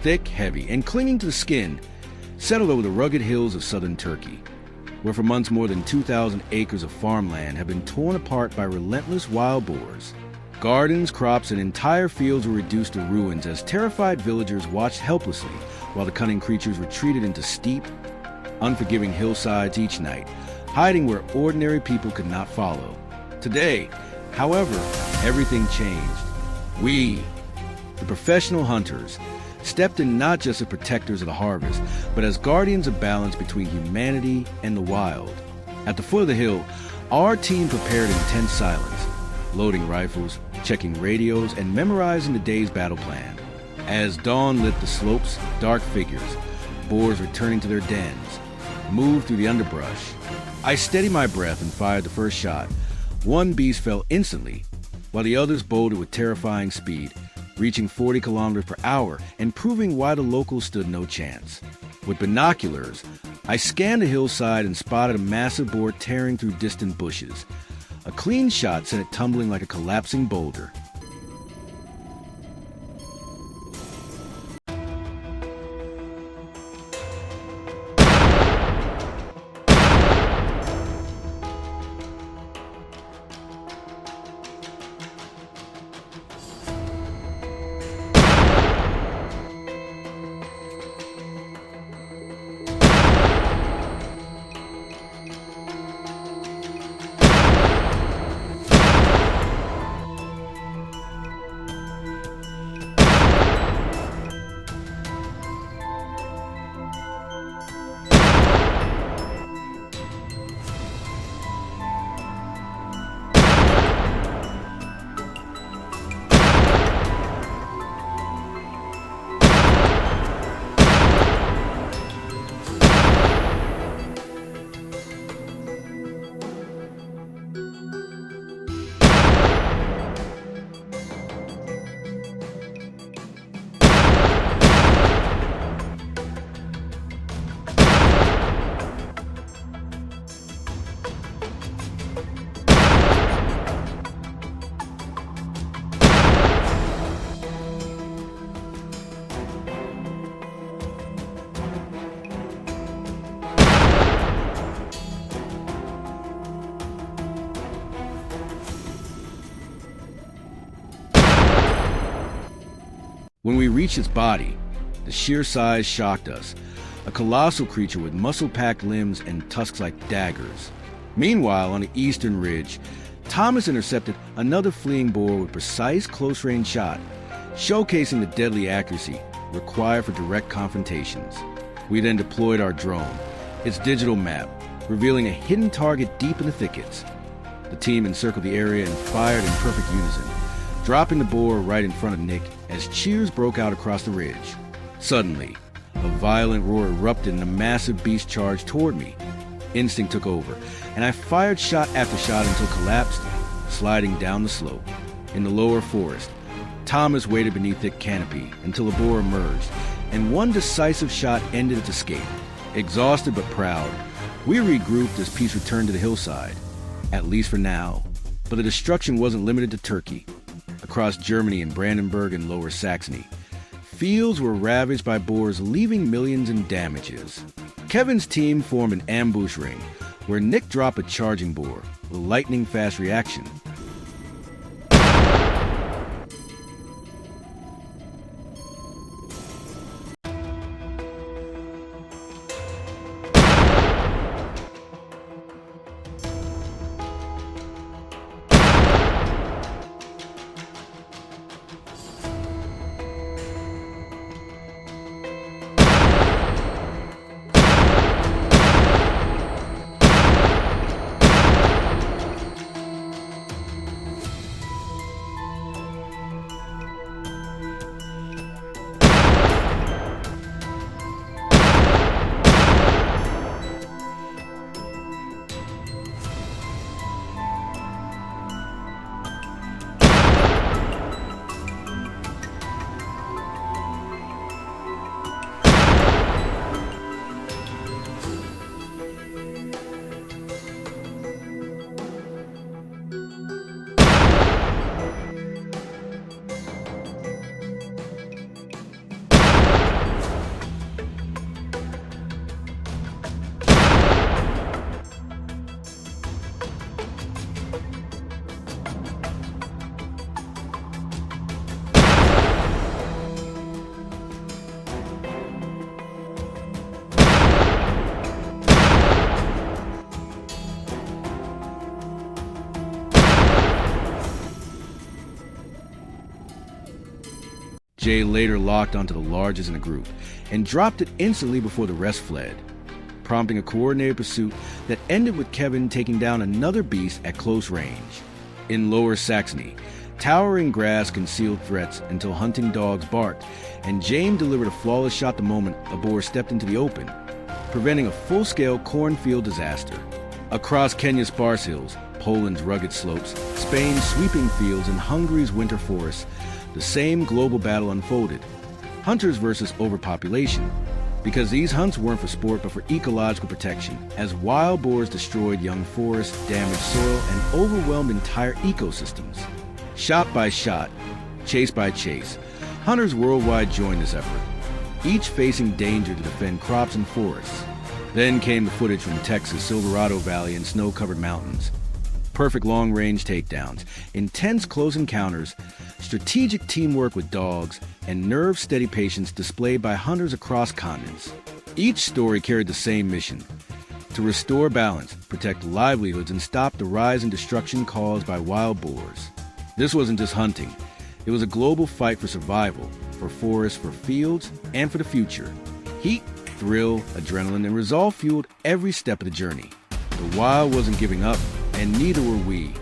thick, heavy, and clinging to the skin, settled over the rugged hills of southern Turkey, where for months more than 2,000 acres of farmland have been torn apart by relentless wild boars. Gardens, crops, and entire fields were reduced to ruins as terrified villagers watched helplessly while the cunning creatures retreated into steep, unforgiving hillsides each night, hiding where ordinary people could not follow. Today, however, everything changed. We, the professional hunters, stepped in not just as protectors of the harvest, but as guardians of balance between humanity and the wild. At the foot of the hill, our team prepared in tense silence, loading rifles, checking radios, and memorizing the day's battle plan. As dawn lit the slopes, dark figures, boars returning to their dens, moved through the underbrush. I steadied my breath and fired the first shot. One beast fell instantly, while the others bolted with terrifying speed, reaching 40 kilometers per hour and proving why the locals stood no chance. With binoculars, I scanned the hillside and spotted a massive boar tearing through distant bushes. A clean shot sent it tumbling like a collapsing boulder. When we reached its body, the sheer size shocked us. A colossal creature with muscle-packed limbs and tusks like daggers. Meanwhile, on the eastern ridge, Thomas intercepted another fleeing boar with precise close-range shot, showcasing the deadly accuracy required for direct confrontations. We then deployed our drone, its digital map, revealing a hidden target deep in the thickets. The team encircled the area and fired in perfect unison, dropping the boar right in front of Nick as cheers broke out across the ridge. Suddenly, a violent roar erupted and a massive beast charged toward me. Instinct took over, and I fired shot after shot until it collapsed, sliding down the slope. In the lower forest, Thomas waited beneath thick canopy until the boar emerged, and one decisive shot ended its escape. Exhausted but proud, we regrouped as peace returned to the hillside, at least for now. But the destruction wasn't limited to Turkey. Across Germany and Brandenburg and Lower Saxony, fields were ravaged by boars, leaving millions in damages. Kevin's team formed an ambush ring, where Nick dropped a charging boar with lightning-fast reaction. Jay later locked onto the largest in the group and dropped it instantly before the rest fled, prompting a coordinated pursuit that ended with Kevin taking down another beast at close range. In Lower Saxony, towering grass concealed threats until hunting dogs barked, and James delivered a flawless shot the moment a boar stepped into the open, preventing a full-scale cornfield disaster. Across Kenya's sparse hills, Poland's rugged slopes, Spain's sweeping fields, and Hungary's winter forests, the same global battle unfolded. Hunters versus overpopulation. Because these hunts weren't for sport but for ecological protection, as wild boars destroyed young forests, damaged soil, and overwhelmed entire ecosystems. Shot by shot, chase by chase, hunters worldwide joined this effort, each facing danger to defend crops and forests. Then came the footage from Texas' Silverado Valley and snow-covered mountains. Perfect long-range takedowns, intense close encounters, strategic teamwork with dogs, and nerve-steady patience displayed by hunters across continents. Each story carried the same mission: to restore balance, protect livelihoods, and stop the rise and destruction caused by wild boars. This wasn't just hunting. It was a global fight for survival, for forests, for fields, and for the future. Heat, thrill, adrenaline, and resolve fueled every step of the journey. The wild wasn't giving up, and neither were we.